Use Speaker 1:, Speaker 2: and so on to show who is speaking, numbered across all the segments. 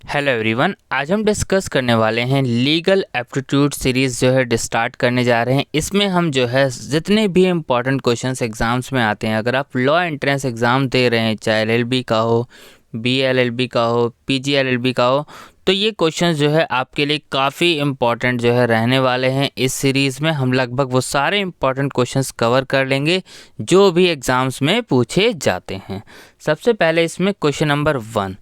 Speaker 1: Hello everyone, आज हम discuss करने वाले हैं लीगल एप्टीट्यूड सीरीज़ जो है स्टार्ट करने जा रहे हैं। इसमें हम जो है जितने भी इम्पॉर्टेंट क्वेश्चंस एग्ज़ाम्स में आते हैं, अगर आप लॉ एंट्रेंस एग्ज़ाम दे रहे हैं, चाहे एलएलबी का हो, बीएलएलबी का हो, पीजीएलएलबी का हो, तो ये क्वेश्चंस जो है आपके लिए काफ़ी इम्पॉर्टेंट जो है रहने वाले हैं। इस सीरीज़ में हम लगभग वो सारे इम्पॉर्टेंट क्वेश्चंस कवर कर लेंगे जो भी एग्ज़ाम्स में पूछे जाते हैं। सबसे पहले इसमें question number 1,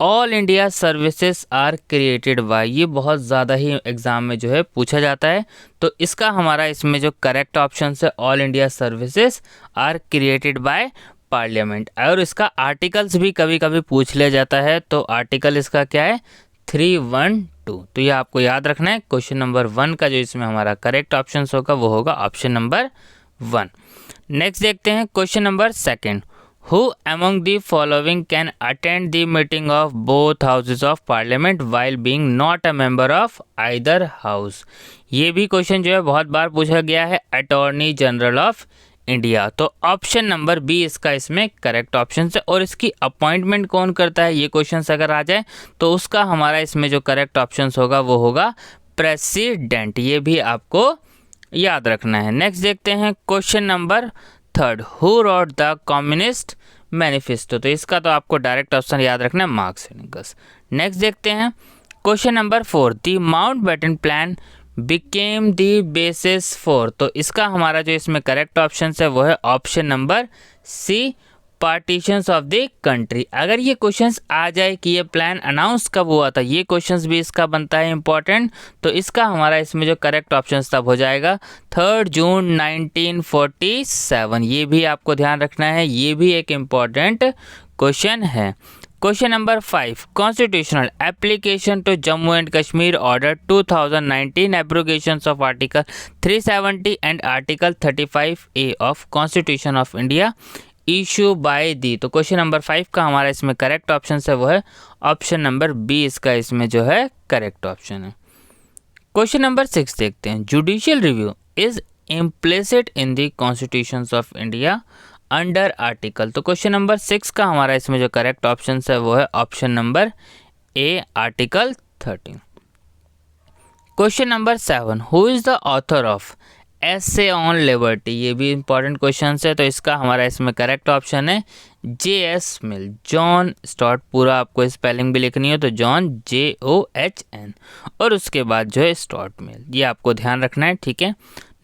Speaker 1: all India services are created by, ये बहुत ज़्यादा ही एग्ज़ाम में जो है पूछा जाता है। तो इसका हमारा इसमें जो करेक्ट ऑप्शन है, all India services are created by parliament. और इसका आर्टिकल्स भी कभी कभी पूछ लिया जाता है, तो आर्टिकल इसका क्या है, 312। तो ये आपको याद रखना है। क्वेश्चन नंबर 1 का जो इसमें हमारा करेक्ट ऑप्शन होगा वो होगा ऑप्शन नंबर 1। नेक्स्ट देखते हैं question number 2, Who among the following can attend the meeting of both houses of parliament while being not a member of either house? ये भी क्वेश्चन जो है बहुत बार पूछा गया है, अटॉर्नी जनरल ऑफ इंडिया। तो ऑप्शन नंबर बी इसका इसमें करेक्ट ऑप्शन है। और इसकी अपॉइंटमेंट कौन करता है, ये क्वेश्चन अगर आ जाए तो उसका हमारा इसमें जो करेक्ट ऑप्शन होगा वो होगा प्रेसिडेंट। ये भी आपको याद रखना है। नेक्स्ट देखते हैं question number 3, who wrote the communist manifesto. तो इसका तो आपको डायरेक्ट ऑप्शन याद रखना है, मार्क्स एंगल्स। नेक्स्ट देखते हैं question number 4, the Mountbatten plan became the basis for. तो इसका हमारा जो इसमें करेक्ट ऑप्शन है वो है option number C, partitions of the country. अगर ये क्वेश्चंस आ जाए कि ये प्लान अनाउंस कब हुआ था, ये क्वेश्चंस भी इसका बनता है इंपॉर्टेंट। तो इसका हमारा इसमें जो करेक्ट ऑप्शन तब हो जाएगा 3 जून 1947। ये भी आपको ध्यान रखना है, ये भी एक इम्पॉर्टेंट क्वेश्चन है। Question number 5, constitutional application to Jammu and Kashmir order 2019 abrogations of article 370 and article 35A of constitution of India issue by the. तो क्वेश्चन नंबर 5 का हमारा इसमें करेक्ट ऑप्शन है वो है ऑप्शन नंबर बी, इसका इसमें जो है करेक्ट ऑप्शन है। क्वेश्चन नंबर 6 देखते हैं, judicial review is implicit in the constitutions of India under article. तो क्वेश्चन नंबर 6 का हमारा इसमें जो करेक्ट ऑप्शन है वो है option number A, article 13। Question number 7, who is the author of essay on liberty. ये भी इंपॉर्टेंट क्वेश्चन है। तो इसका हमारा इसमें करेक्ट ऑप्शन है JS मिल, जॉन स्टॉट। पूरा आपको स्पेलिंग भी लिखनी है, तो जॉन JOHN और उसके बाद जो है स्टॉट मिल, ये आपको ध्यान रखना है, ठीक है।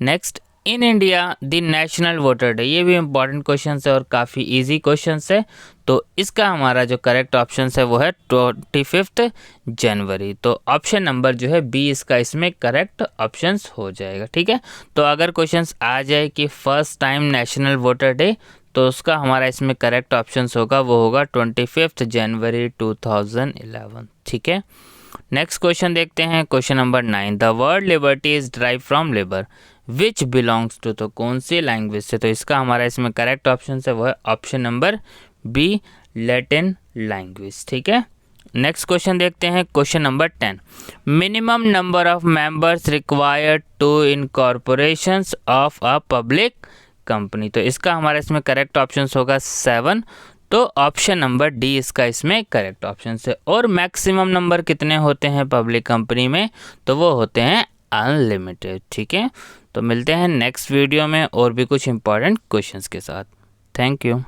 Speaker 1: Next, in India the national voter day. ये भी इंपॉर्टेंट क्वेश्चन है और काफ़ी इजी क्वेश्चन है। तो इसका हमारा जो करेक्ट ऑप्शन है वो है 25 जनवरी। तो ऑप्शन नंबर जो है बी, इसका इसमें करेक्ट ऑप्शन हो जाएगा, ठीक है। तो अगर क्वेश्चन आ जाए कि first time national voter day, तो उसका हमारा इसमें करेक्ट ऑप्शन होगा वो होगा 25 जनवरी 2011, ठीक है। नेक्स्ट क्वेश्चन देखते हैं question number 9, the word liberty is drive from labour which belongs to. तो कौन सी लैंग्वेज से। तो इसका हमारा इसमें करेक्ट ऑप्शन है वो है option number B, Latin language, ठीक है। नेक्स्ट क्वेश्चन देखते हैं question number 10, minimum number of members required to incorporations of a public company. तो इसका हमारा इसमें करेक्ट ऑप्शन होगा 7। तो ऑप्शन नंबर डी इसका इसमें करेक्ट ऑप्शन है। और मैक्सिमम नंबर कितने होते हैं पब्लिक कंपनी में, तो वो होते हैं अनलिमिटेड, ठीक है। तो मिलते हैं नेक्स्ट वीडियो में और भी कुछ इंपॉर्टेंट क्वेश्चंस के साथ। Thank you.